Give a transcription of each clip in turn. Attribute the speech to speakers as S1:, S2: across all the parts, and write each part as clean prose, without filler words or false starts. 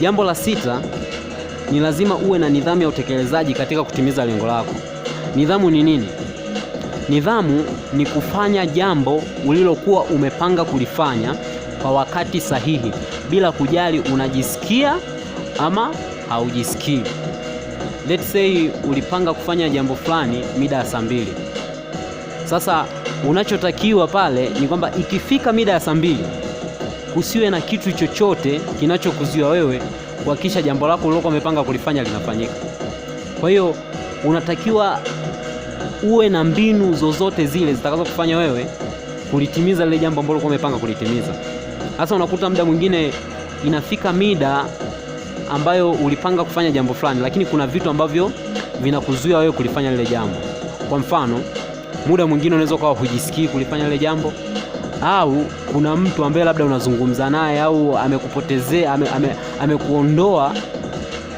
S1: Jambo la 6, ni lazima uwe na nidhamu ya utekelezaji katika kutimiza lengo lako. Nidhamu ni nini? Nidhamu ni kufanya jambo ulilokuwa umepanga kulifanya kwa wakati sahihi bila kujali unajisikia ama haujisikii. Let's say ulipanga kufanya jambo fulani mida ya saa 2. Sasa unachotakiwa pale ni kwamba ikifika mida ya saa 2 kusiwe na kitu chochote kinachokuzuia wewe kuhakikisha jambo lako ulilokuwa umepanga kulifanya linafanyika. Kwa hiyo unatakiwa uwe na mbinu zozote zile zitakazo kufanya wewe kulitimiza lile jambo ambalo ulikuwa umepanga kulitimiza. Sasa unakuta muda mwingine inafika mida ambayo ulipanga kufanya jambo fulani, lakini kuna vitu ambavyo vinakuzuia wewe kulifanya lile jambo. Kwa mfano, muda mwingine unaweza kuwa hujisikii kulifanya lile jambo, au kuna mtu ambaye labda unazungumza naye au amekupotezea, amekuondoa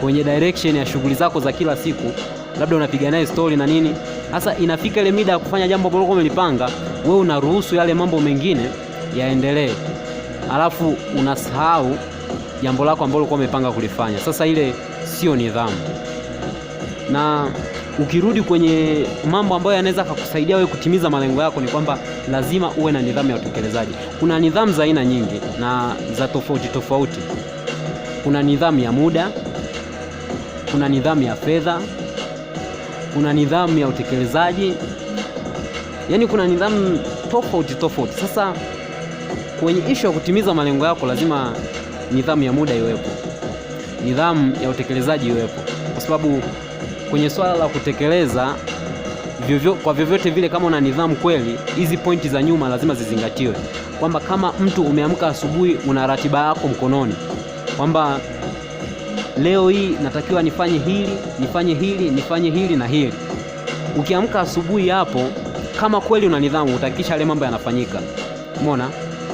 S1: kwenye direction ya shughuli zako za kila siku, labda unapiga naye story na nini. Sasa inafika ile mida ya kufanya jambo ambalo umelipanga, wewe unaruhusu yale mambo mengine yaendelee, alafu unasahau jambo lako ambalo ulikuwa umepanga kulifanya. Sasa ile sio nidhamu. Na ukirudi kwenye mambo ambayo yanaweza kukusaidia wewe kutimiza malengo yako, ni kwamba lazima uwe na nidhamu ya utekelezaji. Kuna nidhamu za aina nyingi na za tofauti tofauti. Kuna nidhamu ya muda, kuna nidhamu ya fedha, kuna nidhamu ya utekelezaji. Yaani kuna nidhamu tofauti tofauti. Sasa kwenye issue ya kutimiza malengo yako lazima nidhamu ya muda iwepo, nidhamu ya utekelezaji iwepo, kwa sababu kwenye swala la kutekeleza kwa vyovyote vile, kama una nidhamu kweli, hizi pointi za nyuma lazima zizingatiwe. Kwamba kama mtu umeamka asubuhi, una ratiba yako mkononi, kwamba leo hii natakiwa nifanye hili, nifanye hili, nifanye hili na hili. Ukiamka asubuhi hapo, kama kweli una nidhamu, utahakikisha yale mambo yanafanyika. Umeona?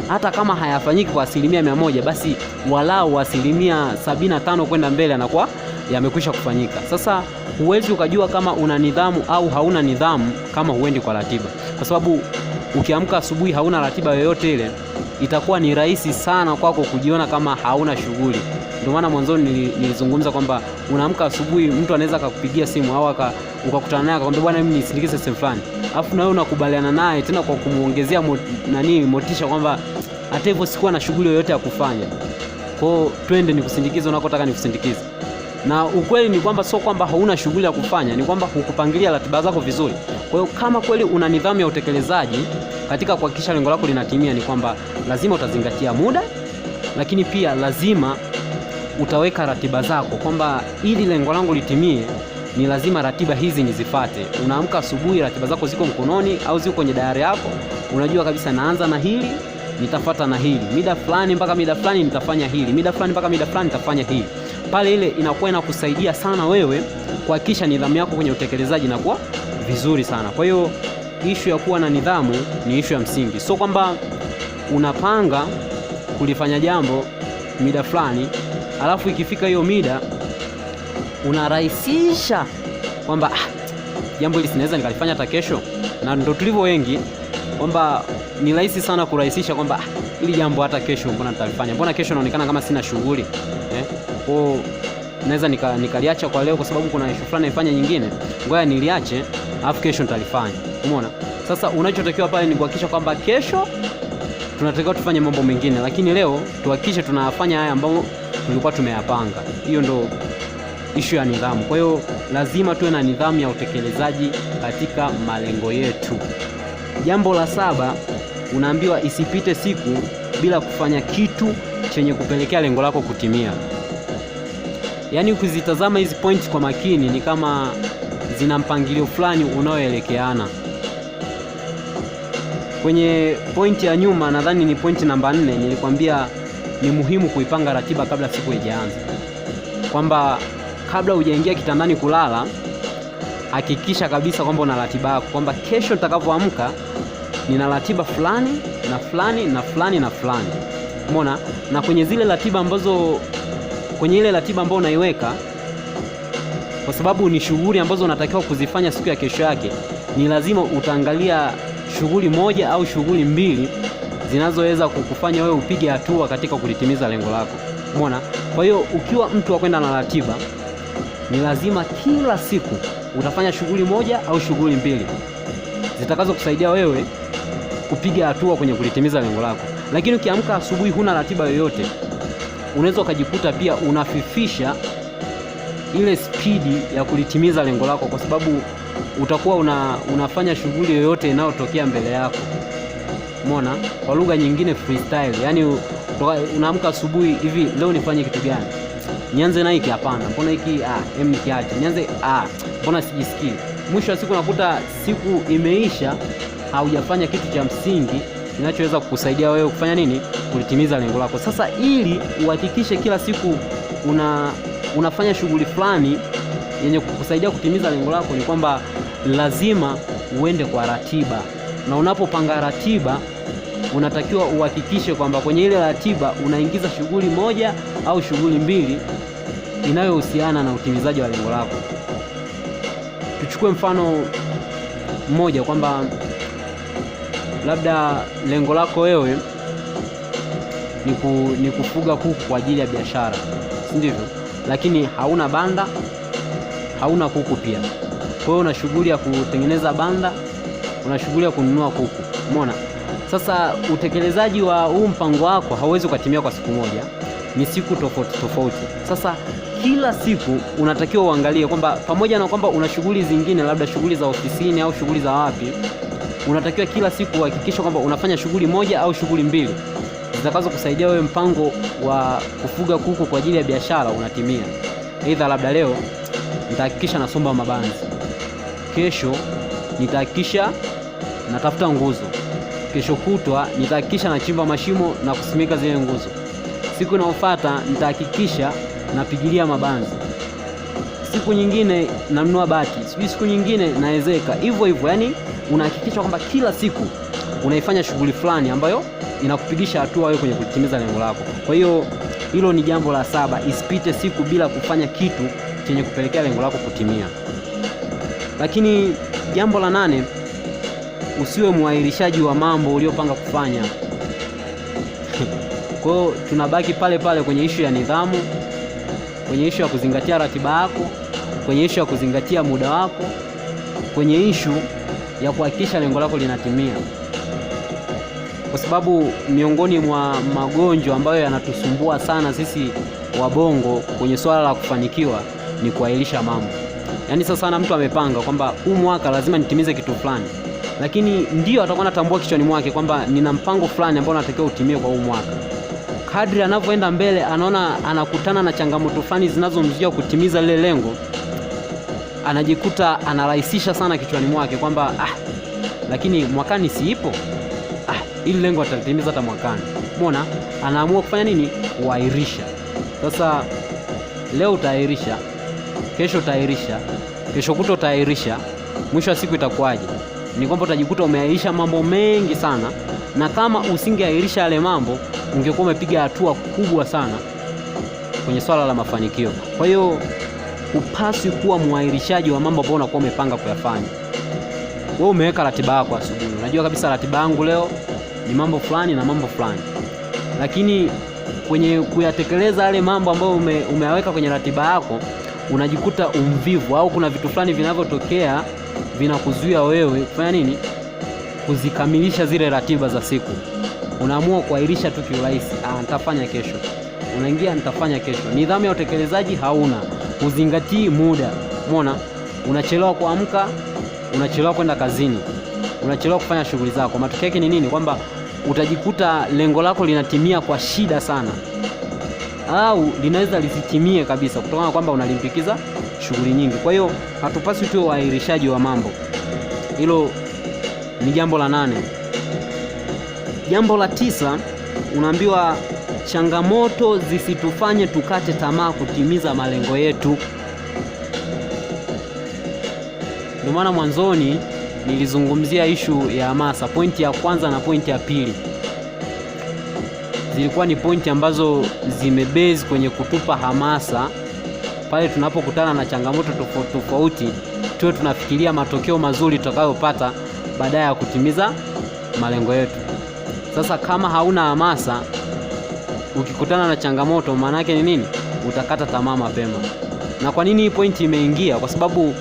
S1: Hata kama hayafanyiki kwa 100%, basi walau 75% kwenda mbele anakuwa yamekwisha kufanyika. Sasa huwezi ukajua kama una nidhamu au hauna nidhamu kama huendi kwa ratiba, kwa sababu ukiamka asubuhi hauna ratiba yoyote ile, itakuwa ni rahisi sana kwako kujiona kama hauna shughuli. Ndio maana mwanzoni nilizungumza kwamba unaamka asubuhi, mtu anaweza kukupigia simu au ukakutana naye akamwambia bwana, mimi nisindikize sehemu fulani, alafu na wewe unakubaliana naye tena kwa kumuongezea motisha kwamba hata hivyo sikuwa na shughuli yoyote ya kufanya, kwa twende nikusindikize unakotaka nikusindikize. Na ukweli ni kwamba sio kwamba hauna shughuli ya kufanya, ni kwamba hukupangilia ratiba zako vizuri. Kwa hiyo kama kweli una nidhamu ya utekelezaji katika kuhakikisha lengo lako linatimia, ni kwamba lazima utazingatia muda, lakini pia lazima utaweka ratiba zako kwamba ili lengo langu litimie ni lazima ratiba hizi nizifate. Unaamka asubuhi, ratiba zako ziko mkononi au ziko kwenye diary yako, unajua kabisa naanza na hili, nitafuata na hili, mida fulani mpaka mida fulani nitafanya hili, mida fulani mpaka mida fulani nitafanya hili. Pale ile inakuwa inakusaidia sana wewe kuhakikisha nidhamu yako kwenye utekelezaji inakuwa vizuri sana. Kwa hiyo issue ya kuwa na nidhamu ni issue ya msingi. Sio kwamba unapanga kulifanya jambo mida fulani, alafu ikifika hiyo mida unarahisisha kwamba jambo hili sinaweza nikalifanya hata kesho. Na ndio tulivyo wengi, kwamba ni rahisi sana kurahisisha kwamba ili jambo hata kesho mbona nitalifanya, mbona kesho naonekana kama sina shughuli kwa naweza nikaliacha kwa leo kwa sababu kuna issue fulani naifanya nyingine, ngoja niliache alafu kesho nitalifanya. Umeona? Sasa unachotakiwa pale ni kuhakikisha kwamba kesho tunatakiwa tufanye mambo mengine, lakini leo tuhakikishe tunafanya haya ambayo tulikuwa tumeyapanga. Hiyo ndo issue ya nidhamu. Kwa hiyo lazima tuwe na nidhamu ya utekelezaji katika malengo yetu. Jambo la 7, unaambiwa isipite siku bila kufanya kitu chenye kupelekea lengo lako kutimia. Yaani ukizitazama hizi points kwa makini ni kama zina mpangilio fulani unaoelekeana. Kwenye pointi ya nyuma, nadhani ni pointi namba 4, nilikwambia ni muhimu kuipanga ratiba kabla siku haijaanza. Kwamba kabla hujaingia kitandani kulala, hakikisha kabisa kwamba una ratiba yako, kwamba kesho nitakapoamka nina ratiba fulani na fulani na fulani na fulani. Umeona? Na kwenye zile ratiba ambazo, kwenye ile ratiba ambayo unaiweka, kwa sababu ni shughuli ambazo unatakiwa kuzifanya siku ya kesho yake, ni lazima utaangalia shughuli moja au shughuli mbili zinazoweza kukufanya wewe upige hatua katika kulitimiza lengo lako. Umeona? Kwa hiyo ukiwa mtu wa kwenda na ratiba, ni lazima kila siku utafanya shughuli moja au shughuli mbili zitakazo kusaidia wewe kupiga hatua kwenye kulitimiza lengo lako. Lakini ukiamka asubuhi huna ratiba yoyote, unaweza ukajikuta pia unafifisha ile spidi ya kulitimiza lengo lako, kwa sababu utakuwa unafanya shughuli yoyote inayotokea mbele yako. Umeona? Kwa lugha nyingine freestyle. Yaani unaamka asubuhi hivi, leo nifanye kitu gani? Nianze na hiki? Hapana. Mbona hiki nikiache? Nianze mbona sijisikii? Mwisho wa siku unakuta siku imeisha, haujafanya kitu cha msingi kinachoweza kukusaidia wewe kufanya nini? Kulitimiza lengo lako. Sasa ili uhakikishe kila siku unafanya shughuli fulani yenye kukusaidia kutimiza lengo lako, ni kwamba lazima uende kwa ratiba. Na unapopanga ratiba, unatakiwa uhakikishe kwamba kwenye ile ratiba unaingiza shughuli moja au shughuli mbili inayohusiana na utimizaji wa lengo lako. Tuchukue mfano mmoja kwamba labda lengo lako wewe ni kufuga kuku kwa ajili ya biashara, si ndivyo? Lakini hauna banda, hauna kuku pia. Kwa hiyo una shughuli ya kutengeneza banda, una shughuli ya kununua kuku. Umeona? Sasa utekelezaji wa huu mpango wako hauwezi kutimia kwa siku moja, ni siku tofauti tofauti. Sasa kila siku unatakiwa uangalie kwamba pamoja na kwamba una shughuli zingine, labda shughuli za ofisini au shughuli za wapi, unatakiwa kila siku uhakikishe kwamba unafanya shughuli moja au shughuli mbili zitakazo kusaidia wewe mpango wa kufuga kuku kwa ajili ya biashara unatimia. Aidha, labda leo nitahakikisha nasomba mabanzi, kesho nitahakikisha natafuta nguzo, kesho kutwa nitahakikisha nachimba mashimo na kusimika zile nguzo, siku inayofuata nitahakikisha napigilia mabanzi, siku nyingine nanunua bati, siku nyingine naezeka, hivyo hivyo. Yani unahakikisha kwamba kila siku unaifanya shughuli fulani ambayo inakupigisha hatua wewe kwenye kutimiza lengo lako. Kwa hiyo hilo ni jambo la 7, isipite siku bila kufanya kitu chenye kupelekea lengo lako kutimia. Lakini jambo la 8, usiwe muahirishaji wa mambo uliopanga kufanya. Kwa hiyo tunabaki pale pale kwenye ishu ya nidhamu, kwenye ishu ya kuzingatia ratiba yako, kwenye ishu ya kuzingatia muda wako, kwenye ishu ya kuhakikisha lengo lako linatimia. Kwa sababu miongoni mwa magonjwa ambayo yanatusumbua sana sisi wabongo kwenye swala la kufanikiwa ni kuahirisha mambo. Yaani sasa sana mtu amepanga kwamba huu mwaka lazima nitimize kitu fulani, lakini ndio atakuwa anatambua kichwani mwake kwamba nina mpango fulani ambao natakiwa utimie kwa huu mwaka. Kadri anavyoenda mbele, anaona anakutana na changamoto fulani zinazomzuia kutimiza lile lengo, anajikuta anarahisisha sana kichwani mwake kwamba lakini mwakani siipo, ili lengo atalitimiza hata mwakani. Umeona? Anaamua kufanya nini? Kuahirisha. Sasa leo utaahirisha, kesho utaahirisha, kesho kutwa utaahirisha, mwisho wa siku itakuwaje? Ni kwamba utajikuta umeahirisha mambo mengi sana, na kama usingeahirisha yale mambo ungekuwa umepiga hatua kubwa sana kwenye swala la mafanikio. Kwa hiyo upaswi kuwa muahirishaji wa mambo ambayo unakuwa umepanga kuyafanya. Wewe umeweka ratiba yako asubuhi, unajua kabisa ratiba yangu leo ni mambo fulani na mambo fulani, lakini kwenye kuyatekeleza yale mambo ambayo umeyaweka kwenye ratiba yako unajikuta umvivu, au kuna vitu fulani vinavyotokea vinakuzuia wewe kufanya nini? Kuzikamilisha zile ratiba za siku. Unaamua kuahirisha tu kiurahisi, nitafanya kesho. Unaingia nitafanya kesho. Nidhamu ya utekelezaji hauna, uzingatii muda. Umeona? Unachelewa kuamka, unachelewa kwenda kazini, unachelewa kufanya shughuli zako. Matokeo yake ni nini? Kwamba utajikuta lengo lako linatimia kwa shida sana, au linaweza lisitimie kabisa kutokana na kwamba unalimpikiza shughuli nyingi. Kwa hiyo hatupaswi tuwe waahirishaji wa mambo. Hilo ni jambo la 8. Jambo la 9, unaambiwa changamoto zisitufanye tukate tamaa kutimiza malengo yetu. Ndio maana mwanzoni nilizungumzia ishu ya hamasa. Pointi ya kwanza na pointi ya pili zilikuwa ni pointi ambazo zimebase kwenye kutupa hamasa pale tunapokutana na changamoto tofauti tofauti, tuwe tunafikiria matokeo mazuri tutakayopata baada ya kutimiza malengo yetu. Sasa kama hauna hamasa, ukikutana na changamoto maana yake ni nini? Utakata tamaa mapema. Na kwa nini hii pointi imeingia? Kwa sababu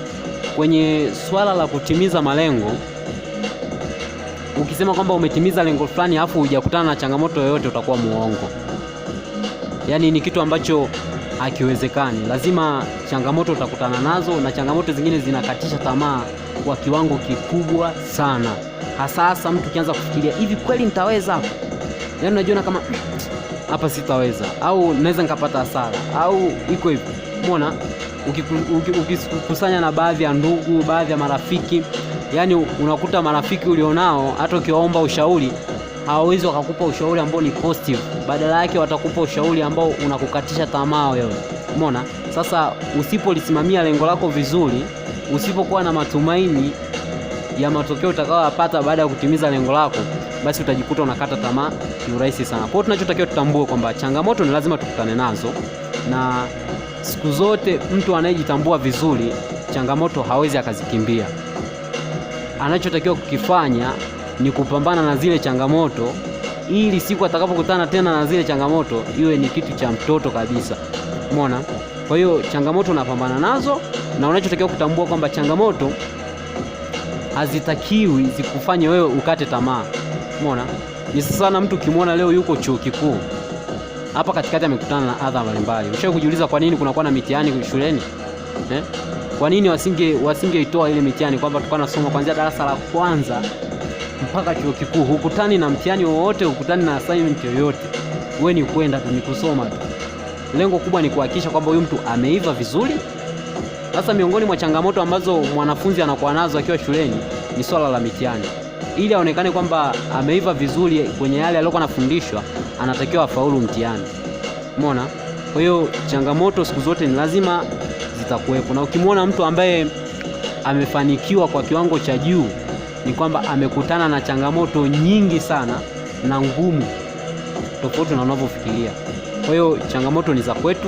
S1: kwenye swala la kutimiza malengo, ukisema kwamba umetimiza lengo fulani afu hujakutana na changamoto yoyote, utakuwa muongo. Yaani ni kitu ambacho hakiwezekani. Lazima changamoto utakutana nazo, na changamoto zingine zinakatisha tamaa kwa kiwango kikubwa sana. Hasa mtu kianza kufikiria, hivi kweli nitaweza hapo? Yaani unajiona kama hapa sitaweza, au naweza nikapata hasara, au iko hivi. Umeona? Ukikusanya na baadhi ya ndugu, baadhi ya marafiki, yani unakuta marafiki ulionao hata ukiwaomba ushauri hawawezi wakakupa ushauri ambao ni positive, badala yake watakupa ushauri ambao unakukatisha tamaa wewe. Umeona? Sasa usipolisimamia lengo lako vizuri, usipokuwa na matumaini ya matokeo utakayopata baada ya kutimiza lengo lako, basi utajikuta unakata tamaa kiurahisi sana. Kwa hiyo tunachotakiwa tutambue kwamba changamoto ni lazima tukutane nazo, na siku zote mtu anayejitambua vizuri, changamoto hawezi akazikimbia. Anachotakiwa kukifanya ni kupambana na zile changamoto, ili siku atakapokutana tena na zile changamoto iwe ni kitu cha mtoto kabisa. Umeona? Kwa hiyo changamoto unapambana nazo, na unachotakiwa kutambua kwamba changamoto hazitakiwi zikufanye wewe ukate tamaa. Umeona? Ni sana mtu ukimwona leo yuko chuo kikuu, hapa katikati amekutana na adha mbalimbali. Ushawahi kujiuliza kwa nini kunakuwa na mitihani shuleni? Kwa nini wasingeitoa ile mitihani kwamba tukana nasoma kuanzia darasa la kwanza mpaka chuo kikuu, hukutani na mtihani wowote, hukutani na assignment yoyote, wewe ni kwenda tu, ni kusoma tu. Lengo kubwa ni kuhakikisha kwamba huyu mtu ameiva vizuri. Sasa miongoni mwa changamoto ambazo mwanafunzi anakuwa nazo akiwa shuleni ni swala la mitihani. Ili aonekane kwamba ameiva vizuri kwenye yale aliyokuwa anafundishwa, anatakiwa afaulu mtihani. Umeona? Kwa hiyo changamoto siku zote ni lazima zitakuwepo, na ukimwona mtu ambaye amefanikiwa kwa kiwango cha juu, ni kwamba amekutana na changamoto nyingi sana na ngumu, tofauti na unavyofikiria. Kwa hiyo changamoto ni za kwetu,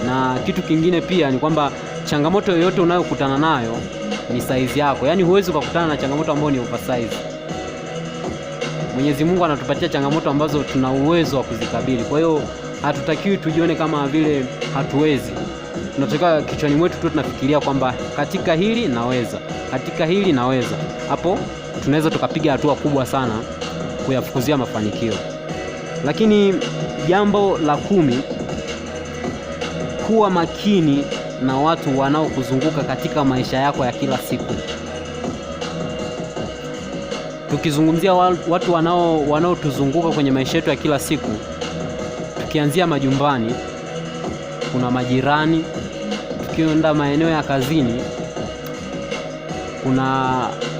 S1: na kitu kingine pia ni kwamba changamoto yoyote unayokutana nayo ni size yako. Yaani huwezi ukakutana na changamoto ambayo ni oversize. Mwenyezi Mungu anatupatia changamoto ambazo tuna uwezo wa kuzikabili. Kwa hiyo hatutakiwi tujione kama vile hatuwezi. Tunatakiwa kichwani mwetu tu tunafikiria kwamba katika hili naweza, katika hili naweza. Hapo tunaweza tukapiga hatua kubwa sana kuyafukuzia mafanikio. Lakini jambo la 10, kuwa makini na watu wanaokuzunguka katika maisha yako ya kila siku. Tukizungumzia watu wanaotuzunguka kwenye maisha yetu ya kila siku, tukianzia majumbani, kuna majirani, tukienda maeneo ya kazini, kuna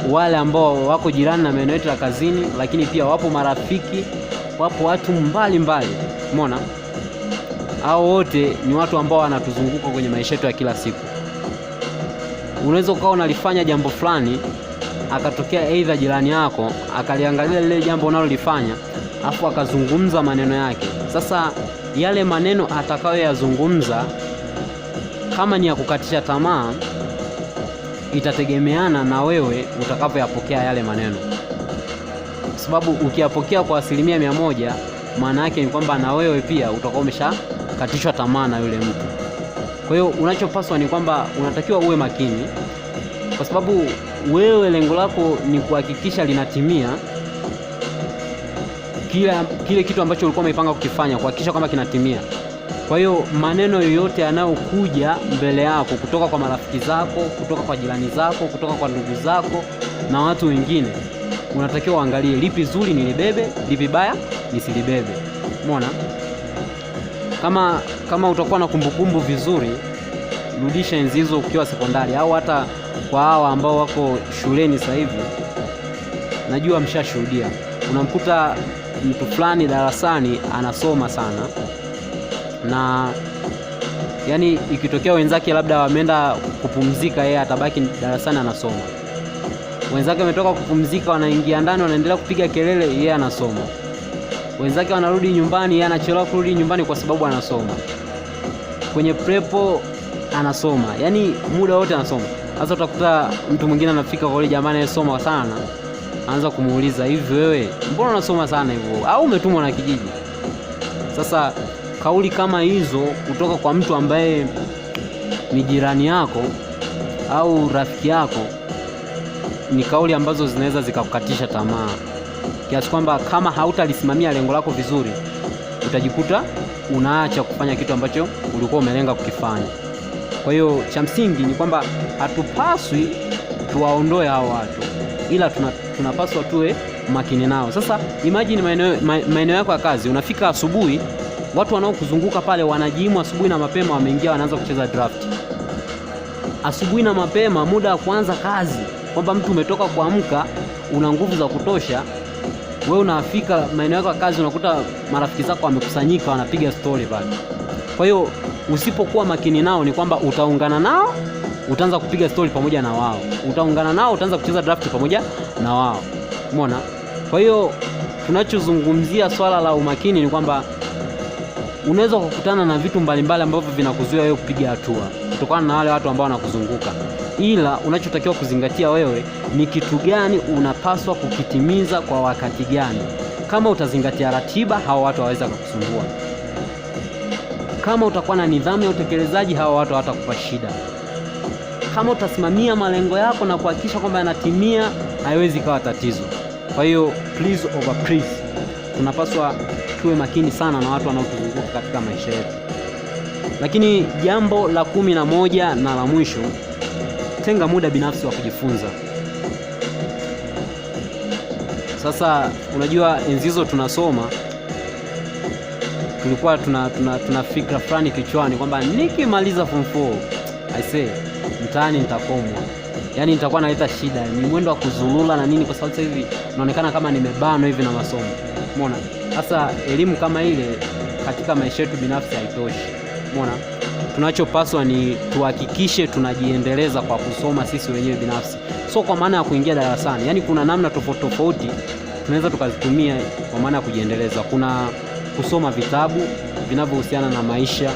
S1: wale ambao wako jirani na maeneo yetu ya kazini, lakini pia wapo marafiki, wapo watu mbalimbali. Umeona? Hao wote ni watu ambao wanatuzunguka kwenye maisha yetu ya kila siku. Unaweza ukawa unalifanya jambo fulani, akatokea aidha jirani yako akaliangalia lile jambo unalolifanya, afu akazungumza maneno yake. Sasa yale maneno atakayoyazungumza, kama ni ya kukatisha tamaa, itategemeana na wewe utakavyoyapokea yale maneno. Kwa sababu ukiyapokea kwa 100%, maana yake ni kwamba na wewe pia utakuwa umeshakatishwa tamaa na yule mtu. Kwa hiyo unachopaswa ni kwamba unatakiwa uwe makini, kwa sababu wewe lengo lako ni kuhakikisha linatimia kile kitu ambacho ulikuwa umepanga kukifanya, kuhakikisha kwamba kinatimia. Kwa hiyo maneno yoyote yanayokuja mbele yako kutoka kwa marafiki zako, kutoka kwa jirani zako, kutoka kwa ndugu zako na watu wengine, unatakiwa uangalie lipi zuri nilibebe, lipi baya nisilibebe. Umeona? Kama utakuwa na kumbukumbu vizuri, rudisha enzi hizo ukiwa sekondari, au hata kwa hawa ambao wako shuleni sasa hivi, najua mshashuhudia. Unamkuta mtu fulani darasani anasoma sana, na yani ikitokea wenzake labda wameenda kupumzika, yeye atabaki darasani anasoma. Wenzake wametoka kupumzika, wanaingia ndani, wanaendelea kupiga kelele, yeye anasoma. Wenzake wanarudi nyumbani, yeye anachelewa kurudi nyumbani kwa sababu anasoma. Kwenye prepo anasoma, yani muda wote anasoma. Sasa utakuta mtu mwingine anafika kwa yule jamaa anayesoma sana, anaanza kumuuliza, hivi wewe mbona unasoma sana hivyo, au umetumwa na kijiji? Sasa kauli kama hizo kutoka kwa mtu ambaye ni jirani yako au rafiki yako ni kauli ambazo zinaweza zikakukatisha tamaa, kiasi kwamba kama hautalisimamia lengo lako vizuri, utajikuta unaacha kufanya kitu ambacho ulikuwa umelenga kukifanya. Kwa hiyo cha msingi ni kwamba hatupaswi tuwaondoe hao watu, ila tunapaswa tuwe makini nao. Sasa imagine maeneo yako ya kazi, unafika asubuhi, watu wanaokuzunguka pale wanajimu asubuhi na mapema, wameingia wanaanza kucheza draft asubuhi na mapema, muda wa kuanza kazi, kwamba mtu umetoka kuamka, una nguvu za kutosha. Wewe unafika maeneo yako ya kazi, unakuta marafiki zako wamekusanyika wanapiga story pale. Kwa hiyo usipokuwa makini nao, ni kwamba utaungana nao, utaanza kupiga story pamoja na wao, utaungana nao, utaanza kucheza draft pamoja na wao. Umeona? Kwa hiyo tunachozungumzia swala la umakini ni kwamba unaweza kukutana na vitu mbalimbali ambavyo vinakuzuia wewe kupiga hatua kutokana na wale watu ambao wanakuzunguka, ila unachotakiwa kuzingatia wewe ni kitu gani unapaswa kukitimiza kwa wakati gani. Kama utazingatia ratiba, hao watu hawaweza kukusumbua. Kama utakuwa na nidhamu ya utekelezaji, hao watu hawatakupa shida. Kama utasimamia malengo yako na kuhakikisha kwamba yanatimia, haiwezi kawa tatizo. Kwa hiyo please over please, tunapaswa tuwe makini sana na watu wanaotuzunguka katika maisha yetu. Lakini jambo la 11 na la mwisho, tenga muda binafsi wa kujifunza. Sasa unajua enzi hizo tunasoma, tulikuwa tuna fikra fulani kichwani kwamba nikimaliza form 4 I say mtaani nitakomwa, yaani nitakuwa naleta shida, ni mwendo wa kuzulula na nini, kwa sababu sasa hivi naonekana kama nimebanwa hivi na masomo. Umeona? Sasa elimu kama ile katika maisha yetu binafsi haitoshi. Umeona? Tunachopaswa ni tuhakikishe tunajiendeleza kwa kusoma sisi wenyewe binafsi, sio kwa maana ya kuingia darasani. Yaani kuna namna tofauti tunaweza tukazitumia kwa maana ya kujiendeleza. Kuna kusoma vitabu vinavyohusiana na maisha,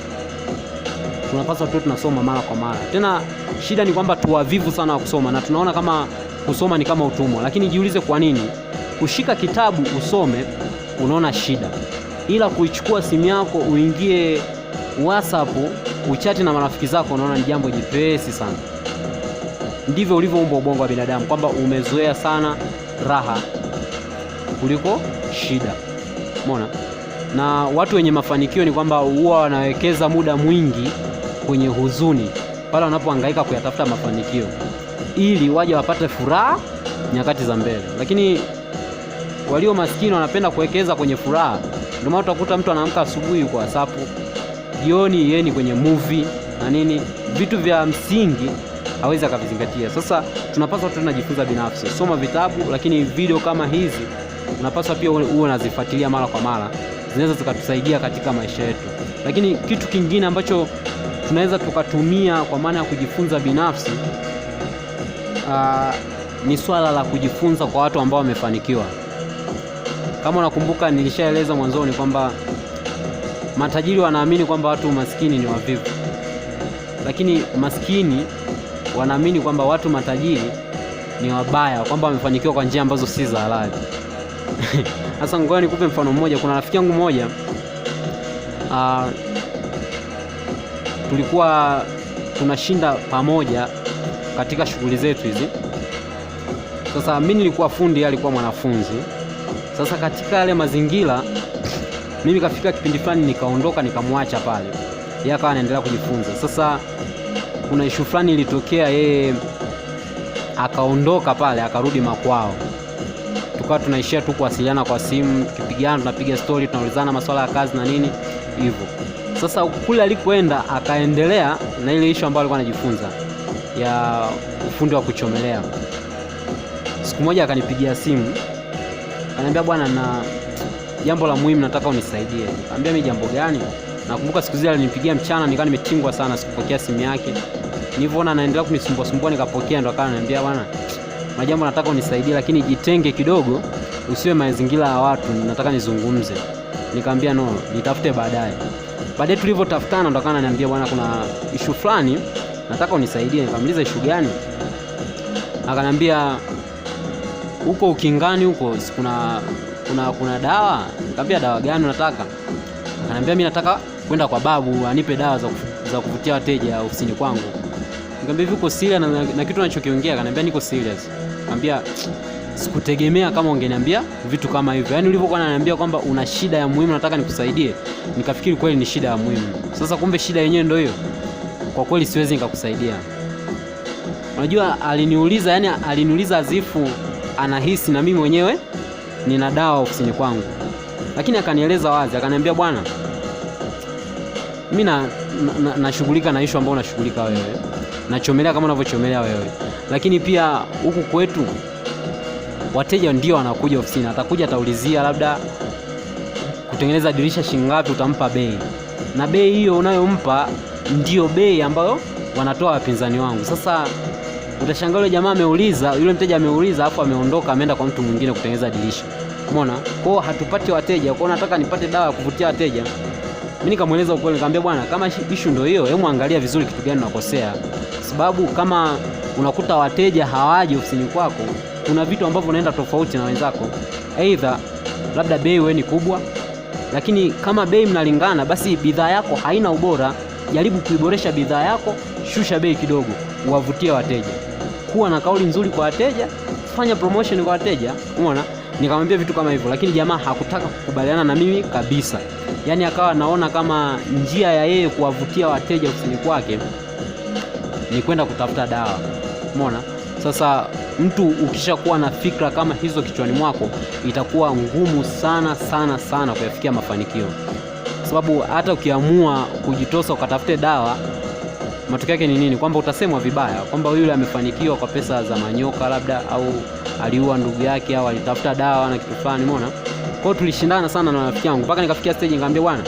S1: tunapaswa tu tunasoma mara kwa mara. Tena shida ni kwamba tuwavivu sana wa kusoma, na tunaona kama kusoma ni kama utumwa. Lakini jiulize, kwa nini kushika kitabu usome unaona shida, ila kuichukua simu yako uingie WhatsApp uchati na marafiki zako unaona ni jambo jepesi sana? Ndivyo ulivyoumbwa ubongo wa binadamu, kwamba umezoea sana raha kuliko shida. Umeona? Na watu wenye mafanikio ni kwamba huwa wanawekeza muda mwingi kwenye huzuni pale wanapohangaika kuyatafuta mafanikio, ili waje wapate furaha nyakati za mbele. Lakini walio maskini wanapenda kuwekeza kwenye furaha. Ndio maana utakuta mtu anaamka asubuhi kwa WhatsApp, jioni yeye ni kwenye movie na nini, vitu vya msingi hawezi akavizingatia. Sasa tunapaswa tunajifunza binafsi, soma vitabu, lakini video kama hizi unapaswa pia uwe unazifuatilia mara kwa mara, zinaweza zikatusaidia katika maisha yetu. Lakini kitu kingine ambacho tunaweza tukatumia kwa maana ya kujifunza binafsi ni swala la kujifunza kwa watu ambao wamefanikiwa. Kama unakumbuka, nilishaeleza mwanzoni kwamba matajiri wanaamini kwamba watu maskini ni wavivu, lakini maskini wanaamini kwamba watu matajiri ni wabaya, kwamba wamefanikiwa kwa njia ambazo si za halali. Sasa ngoja nikupe mfano mmoja. Kuna rafiki yangu mmoja, tulikuwa tunashinda pamoja katika shughuli zetu hizi. Sasa mimi nilikuwa fundi, alikuwa mwanafunzi. Sasa katika yale mazingira, mimi kafika kipindi fulani nikaondoka, nikamwacha pale, yeye akawa anaendelea kujifunza. Sasa kuna issue fulani ilitokea, yeye akaondoka pale, akarudi makwao. Tukawa tunaishia tu kuwasiliana kwa simu, tukipigana tunapiga story, tunaulizana masuala ya kazi na nini hivyo. Sasa kule alikoenda akaendelea na ile issue ambayo alikuwa anajifunza ya ufundi wa kuchomelea. Siku moja akanipigia simu, ananiambia, bwana, na jambo la muhimu nataka unisaidie. Nikamwambia, mimi jambo gani? Nakumbuka siku zile alinipigia mchana, nikawa nimetingwa sana, sikupokea simu yake. Nilipoona anaendelea kunisumbua nikapokea, ndo akaniambia, bwana, na jambo nataka unisaidie, lakini jitenge kidogo, usiwe mazingira ya watu, nataka nizungumze. Nikamwambia no, nitafute baadaye. Baadaye tulivyotafutana ndo akaniambia, bwana, kuna issue fulani nataka unisaidie. Nikamuuliza issue gani? Akaniambia, huko Ukingani huko kuna dawa. Nikamwambia, dawa gani unataka? Akaniambia, mimi nataka kwenda kwa babu anipe dawa za kuvutia wateja ofisini kwangu. Nikamwambia hivi uko serious na kitu unachokiongea? Akaniambia niko serious. Nikamwambia sikutegemea kama ungeniambia vitu kama hivyo. Yaani ulivyokuwa unaniambia kwamba una shida ya muhimu nataka nikusaidie, nikafikiri kweli ni shida ya muhimu. Sasa kumbe shida yenyewe ndio hiyo. Kwa kweli siwezi nikakusaidia. Unajua aliniuliza azifu anahisi na mimi mwenyewe nina dawa ofisini kwangu. Lakini akanieleza wazi, akaniambia bwana, mimi nashughulika na issue ambayo unashughulika wewe. Nachomelea kama unavyochomelea wewe. Lakini pia huku kwetu wateja ndio wanakuja ofisini. Atakuja ataulizia labda kutengeneza dirisha shilingi ngapi, utampa bei. Na bei hiyo unayompa ndio bei ambayo wanatoa wapinzani wangu. Sasa utashangaa yule jamaa ameuliza, yule mteja ameuliza hapo ameondoka ameenda kwa mtu mwingine kutengeneza dirisha. Umeona? Kwa hiyo hatupati wateja. Kwa hiyo nataka nipate dawa ya kuvutia wateja. Mimi nikamueleza ukweli, nikamwambia bwana, kama issue ndio hiyo, hebu angalia vizuri kitu gani unakosea. Sababu kama unakuta wateja hawaji ofisini kwako, kuna vitu ambavyo unaenda tofauti na wenzako. Aidha labda bei wewe ni kubwa, lakini kama bei mnalingana basi bidhaa yako haina ubora. Jaribu kuiboresha bidhaa yako, shusha bei kidogo, uwavutie wateja. Kuwa na kauli nzuri kwa wateja, fanya promotion kwa wateja. Umeona? Nikamwambia vitu kama hivyo, lakini jamaa hakutaka kukubaliana na mimi kabisa. Yaani akawa naona kama njia ya yeye kuwavutia wateja ofisini kwake ni kwenda kutafuta dawa. Umeona? Sasa mtu ukishakuwa na fikra kama hizo kichwani mwako, itakuwa ngumu sana sana sana kuyafikia mafanikio. Sababu hata ukiamua kujitosa ukatafute dawa, matokeo yake ni nini? Kwamba utasemwa vibaya, kwamba yule amefanikiwa kwa pesa za manyoka labda, au aliua ndugu yake, au alitafuta dawa na kitu fulani. Umeona? Kwa hiyo tulishindana sana na rafiki yangu mpaka nikafikia stage nikamwambia bwana,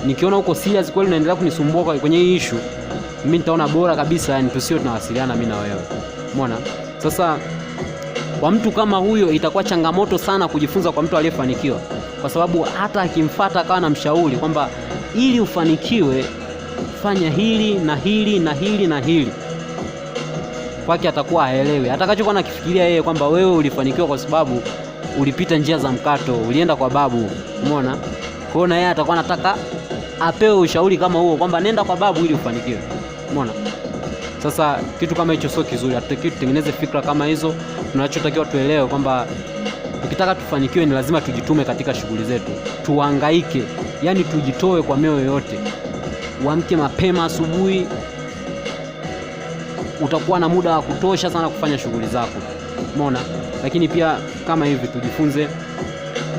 S1: nikiona uko serious kweli unaendelea kunisumbua kwenye hii issue, mimi nitaona bora kabisa yani tusio tunawasiliana mimi na wewe. Umeona? Sasa kwa mtu kama huyo itakuwa changamoto sana kujifunza kwa mtu aliyefanikiwa, kwa sababu hata akimfuata akawa na mshauri kwamba ili ufanikiwe fanya hili na hili na hili na hili, kwake atakuwa haelewi. Atakachokuwa nakifikiria yeye kwamba wewe ulifanikiwa kwa sababu ulipita njia za mkato, ulienda kwa babu. Umeona? Kwa hiyo na yeye atakuwa anataka apewe ushauri kama huo kwamba nenda kwa babu ili ufanikiwe. Umeona? Sasa kitu kama hicho sio kizuri. Hatutakiwi tutengeneze fikra kama hizo. Tunachotakiwa tuelewe kwamba ukitaka tufanikiwe ni lazima tujitume katika shughuli zetu. Tuhangaike, yani tujitoe kwa mioyo yote. Uamke mapema asubuhi, utakuwa na muda wa kutosha sana kufanya shughuli zako. Umeona? Lakini pia kama hivi tujifunze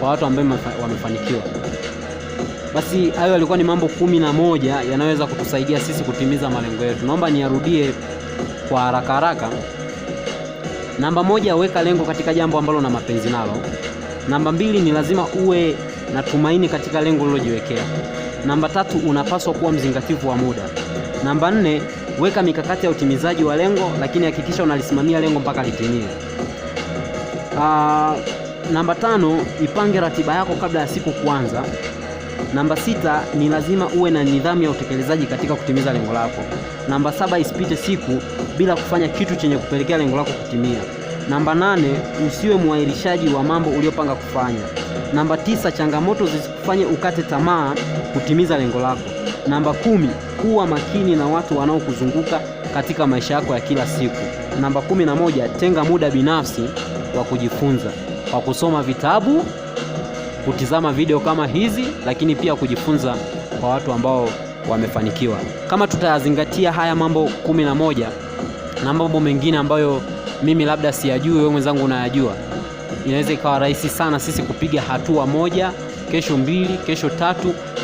S1: kwa watu ambao wamefanikiwa. Basi hayo yalikuwa ni mambo 11 yanaweza kutusaidia sisi kutimiza malengo yetu. Naomba niarudie kwa haraka. Namba 1, weka lengo katika jambo ambalo una mapenzi nalo. Namba 2, ni lazima uwe na tumaini katika lengo ulilojiwekea. Namba 3, unapaswa kuwa mzingativu wa muda. Namba 4, weka mikakati ya utimizaji wa lengo, lakini hakikisha unalisimamia lengo mpaka litimie. Namba 5, ipange ratiba yako kabla ya siku kuanza. Namba 6, ni lazima uwe na nidhamu ya utekelezaji katika kutimiza lengo lako. Namba 7, isipite siku bila kufanya kitu chenye kupelekea lengo lako kutimia. Namba 8, usiwe muahirishaji wa mambo uliyopanga kufanya. Namba 9, changamoto zisikufanye ukate tamaa kutimiza lengo lako. Namba 10, kuwa makini na watu wanaokuzunguka katika maisha yako ya kila siku. Namba 11, tenga muda binafsi wa kujifunza kwa kusoma vitabu, kutizama video kama hizi, lakini pia kujifunza kwa watu ambao wamefanikiwa. Kama tutazingatia haya mambo 11 na mambo mengine ambayo mimi labda siyajui, wewe mwenzangu unayajua, inaweza ikawa rahisi sana sisi kupiga hatua moja, kesho 2, kesho 3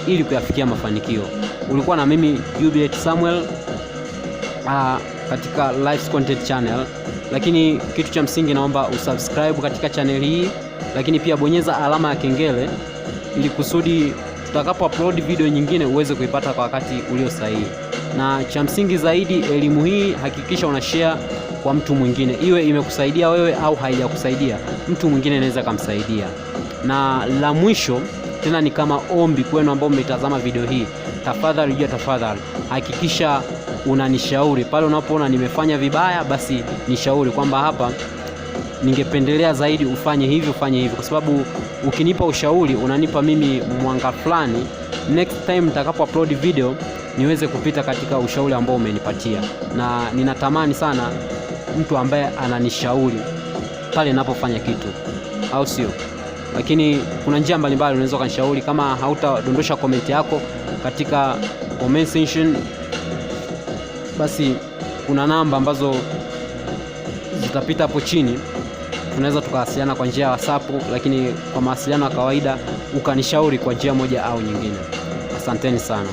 S1: ili kuyafikia mafanikio. Ulikuwa na mimi Jubilate Samuel katika Life Content Channel. Lakini kitu cha msingi, naomba usubscribe katika channel hii, lakini pia bonyeza alama ya kengele ili kusudi tutakapo upload video nyingine uweze kuipata kwa wakati ulio sahihi. Na cha msingi zaidi, elimu hii hakikisha una share kwa mtu mwingine, iwe imekusaidia wewe au haijakusaidia, mtu mwingine anaweza kumsaidia. Na la mwisho tena ni kama ombi kwenu ambao mmetazama video hii, tafadhali hakikisha unanishauri pale unapoona nimefanya vibaya, basi nishauri kwamba hapa ningependelea zaidi ufanye hivi, kwa sababu ukinipa ushauri unanipa mimi mwanga fulani next time nitakapo upload video niweze kupita katika ushauri ambao umenipatia, na ninatamani sana mtu ambaye ananishauri pale ninapofanya kitu, au sio? Lakini kuna njia mbalimbali unaweza kunishauri. Kama hautadondosha comment yako katika comment section, basi kuna namba ambazo zitapita hapo chini, tunaweza tukawasiliana kwa njia ya WhatsApp, lakini kwa mawasiliano ya kawaida ukanishauri kwa njia moja au nyingine. Asanteni sana.